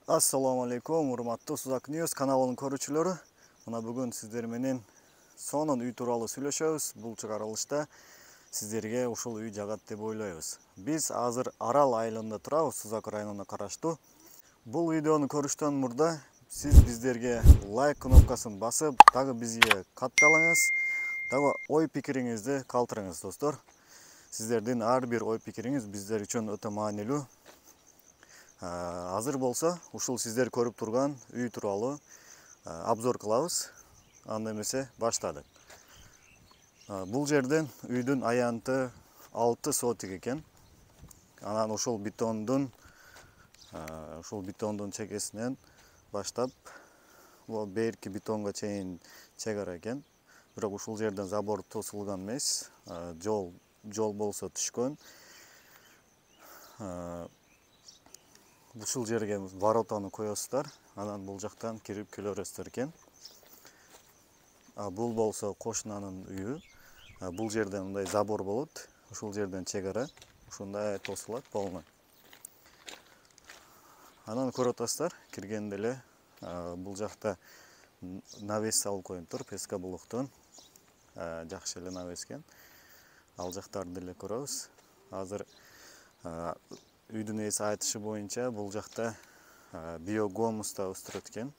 Assalamu alaikum, урматтуу Suzak News kanalının көрүүчүлөрү. Мына бүгүн сиздер менен сонун үй тууралуу сүйлөшөбүз. Бул чыгарылышта сиздерге ушул үй жагат деп ойлойбуз. Биз азыр Арал айылында турабыз, Сузак районуна караштуу. Бул видеону көрүштөн мурда сиз биздерге лайк кнопкасын басып, дагы бизге катталыңыз, дагы ой пикириңизди калтырыңыз, достор. Сиздердин ар бир ой пикириңиз биздер үчүн өтө маанилүү. Азыр болсо ушул сиздер көрүп турган үй тууралуу обзор кылабыз. Анда эмесе баштадык. Бул жерден үйдүн аянты 6 сотик экен. Анан ушул бетондун чекесинен баштап берки бетонго чейин чегара экен. Бирок ушул жерден забор тосулган эмес. Жол болсо түшкөн. Ушул жерге воротаны коесуздар, анан бул жактан кирип келе бересиздер экен. Бул болсо кошунанын үйү. Бул жерден мындай забор болот. Ушул жерден чегара ушундай тосулат полный. Анан көрүп атасыздар, киргенде эле бул жакта навес салып коюптур, песка булуктун. Жакшы эле навес экен. Ал жактарды деле көрөбүз. Азыр үйдүн ээси айтышы боюнча бул жакта биогумус да өстүрөт экен.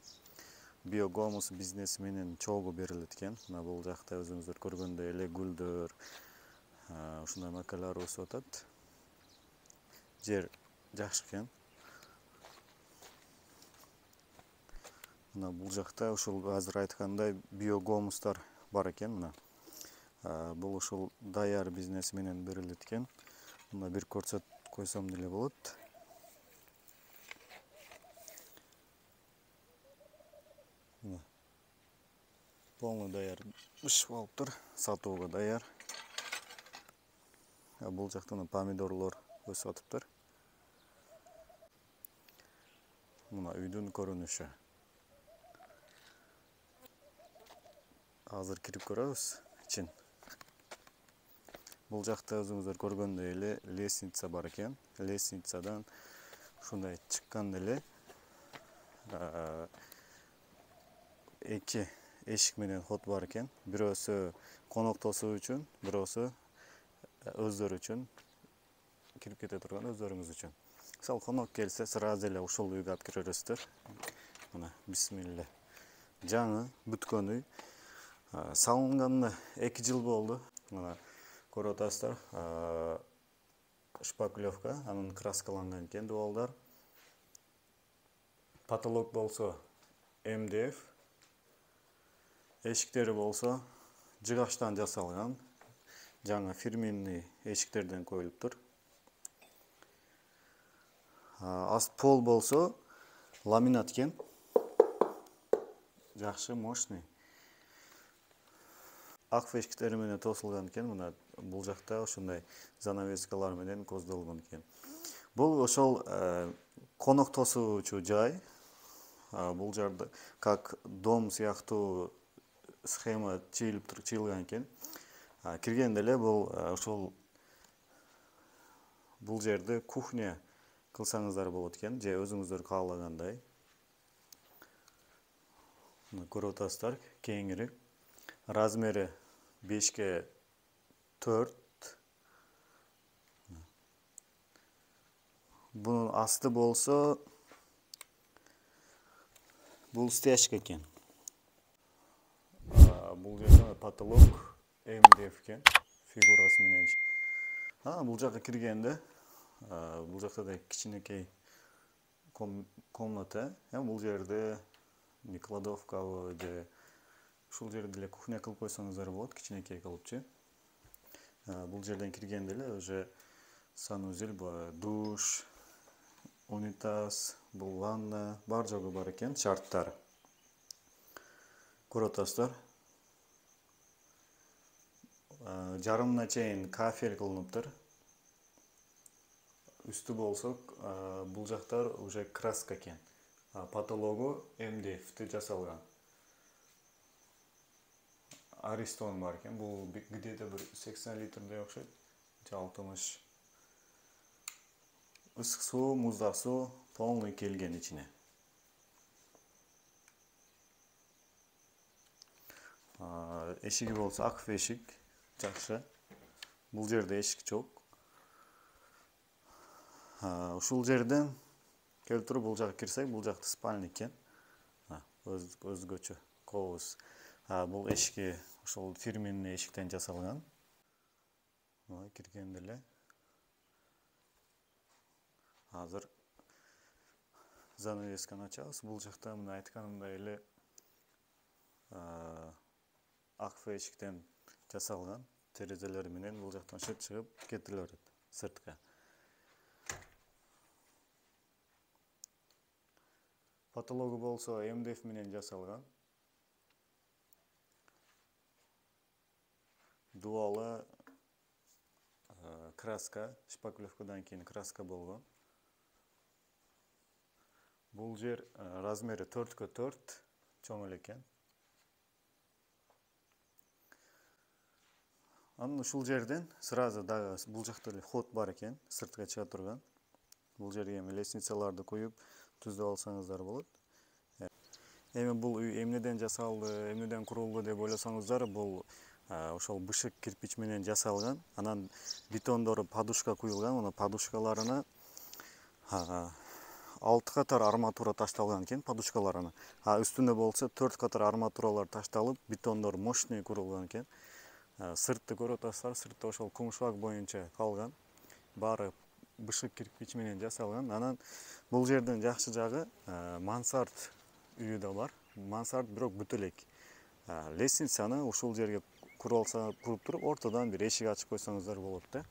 Биогумус бизнеси менен чогуу берилет экен. Мына бул жакта өзүңүздөр көргөндөй эле гүлдөр, ушундай макалар өсүп атат. Жер жакшы экен. Мына бул жакта ушул азыр айткандай биогумустар бар экен. Мына бул ушул даяр бизнеси менен берилет экен. Мына бир көрсөтүп койсом деле болот. Полный даяр бышып алыптыр, сатууга даяр. Бул жакта помидорлор өсүп атыптыр. Мына үйдүн көрүнүшү. Азыр кирип көрөбүз ичин. Бул жакта өзүңүздөр көргөндөй эле лестница бар экен. Лестницадан ушундай чыкканда эле эки эшик менен ход бар экен. Бирөөсү коноктосуу үчүн, бирөөсү өздөрү үчүн, кирип кете турган өздөрүңүз үчүн. Мисалы конок келсе, сразу эле ушул үйгө алып кире бересиздер. Мына бисмилля. Жаңы бүткөн үй. Салынганына 2 жыл болду. Мына көрүп атасыздар, шпаклевка, анын краскаланган экен дубалдар. Потолок болсо МДФ. Эшиктери болсо жыгачтан жасалган. Жаңы фирменный эшиктерден коюлуптур. Пол болсо ламинат экен. Жакшы, мощный. Ак эшиктери менен тосулган экен. Мына бул жакта ушундай занавескалар менен көздөлгөн экен. Бул ошол конок тосуучу жай. Бул жерде как дом сыяктуу схема чыйылган экен. Киргенде эле бул жерде кухня кылсаңыздар болот экен, же өзүңүздөр каалагандай. Көрүп атасыздар, кеңири. Размери 5-4. Bunun asты болсо бул стяжка экен. Бул жерде потолок МДФ экен, фигурасы менен. Бул жакка киргенде бул жакта да кичинекей комната. Бул жерде кладовкабы же ушул жерде деле кухня кылып койсоңуздар болот, кичинекей кылыпчы. Бул жерден киргенде эле уже санузел, душ, унитаз, бул ванна, бар жогу бар экен, шарттар. Көрүп атасыздар. Жарымына чейин кафель кылыныптыр. Үстү болсо бул жактар уже краска экен. Потологу МДФ жасалган. Аристон бар экен. Бул где-то 80 литрдей окшойт. 60. Ысык суу, муздак суу полный келген ичине. Эшиги болсо акф эшик жакшы. Бул жерде эшик жок. Ушул жерден келип туруп бул жакка кирсек, бул жакта спальня экен. Өзгөчө кобуз. Бул эшиги ошол фирменный эшиктен жасалган. Киргенде эле азыр занавесканы ачабыз. Бул жакта мына айтканымдай эле акф эшиктен жасалган. Терезелери менен бул жактан шыт чыгып кетиле берет сыртка. Потологу болсо МДФ менен жасалган. Дуалы краска, шпаклевкадан кийин краска болгон. Бул жер размери 4x4 чоң эле экен. Анын ушул жерден сразу дагы бул жакта эле ход бар экен, сыртка чыга турган. Бул жерге эми лестницаларды коюп түздөп алсаңыздар болот. Эми бул үй эмнеден жасалды, эмнеден курулду деп ойлосоңуздар, бул ошол бышык кирпич менен жасалган. Анан бетондору подушка куюлган. Мына подушкаларына 6 катар арматура ташталган экен подушкаларына. Үстүнө болсо 4 катар арматуралар ташталып, бетондор мощный курулган экен. Сыртты көрүп атасыздар, сыртта ошол кумшак боюнча калган. Баары бышык кирпич менен жасалган. Анан бул жерден жакшы жагы мансард үйү да бар. Мансард бирок бүтө элек. Лестницаны ушул жерге куруп туруп, ортодон бир эшик ачып койсоңуздар болот да.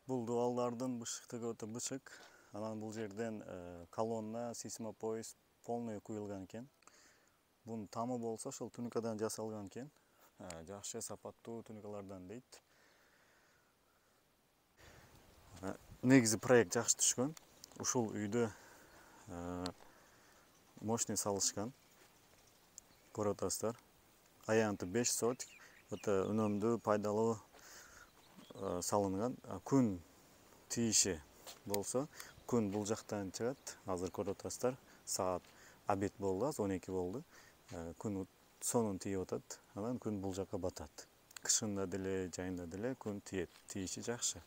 Бул дубалдардын бышыктыгы өтө бышык. Анан бул жерден колонна, сейсмопояс полный куюлган экен. Бунун тамы болсо ошол туникадан жасалган экен. Жакшы сапаттуу туникалардан дейт. Негизи проект жакшы түшкөн. Ушул үйдө мощный салышкан. Көрүп атасыздар. Аянты 5 сотик, өтө үнөмдүү, пайдалуу салынган. Күн тийиши болсо, күн бул жактан чыгат. Азыр көрүп атасыздар. Саат обед болду, 12 болду. Күн сонун тийип атат. Анан күн бул жакка батат. Кышында деле, жайында деле күн тиет. Тийиши жакшы.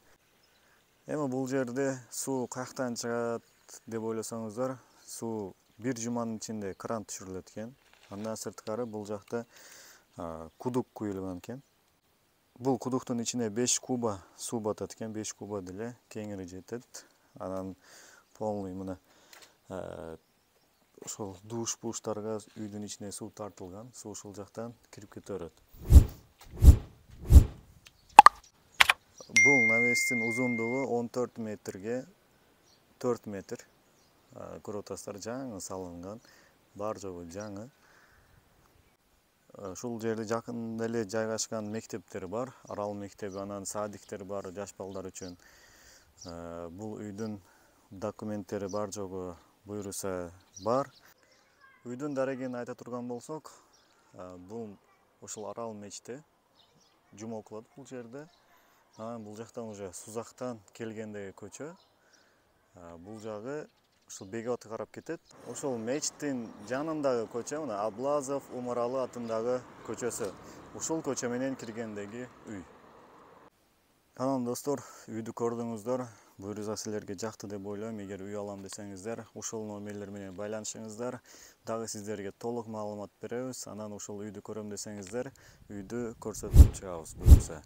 Эми бул жерде суу каяктан чыгат деп ойлосоңуздар, суу бир жуманын ичинде кран түшүрүлөт экен. Андан сырткары бул жакта кудук куюлган экен. Бул кудуктун ичине 5 куба суу батат экен, 5 куба деле кеңири жетет. Анан полный мына ошол душ-буштарга үйдүн ичине суу тартылган. Суу ушул жактан кирип кете берет. Бул навестин узундугу 14 метрге 4 метр. Көрүп атасыздар, жаңы салынган. Бар жогу жаңы. Ушул жерде жакында эле жайгашкан мектептер бар. Арал мектеби, анан садиктер бар жаш балдар үчүн. Бул үйдүн документтери бар жогу буйруса бар. Үйдүн дарегин айта турган болсок, бул ушул Арал мечити жума окулат бул жерде. Анан бул жактан уже Сузактан келгендеги көчө. Бул жагы ушул Беготко карап кетет. Ошол мечиттин жанындагы көчө, мына Аблазов Умаралы атындагы көчөсү. Ушул көчө менен киргендеги үй. Анан достор, үйдү көрдүңүздөр. Буйруса силерге жакты деп ойлойм. Эгер үй алам десеңиздер, ушул номерлер менен байланышыңыздар. Дагы сиздерге толук маалымат беребиз. Анан ушул үйдү көрөм десеңиздер, үйдү көрсөтүп чыгабыз буйруса.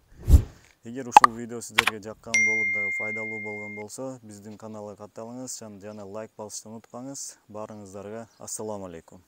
Эгер ушул видео сиздерге жаккан болуп, дагы пайдалуу болгон болсо, биздин каналга катталыңыз жана лайк басышты унутпаңыз. Баарыңыздарга ассаламу алейкум.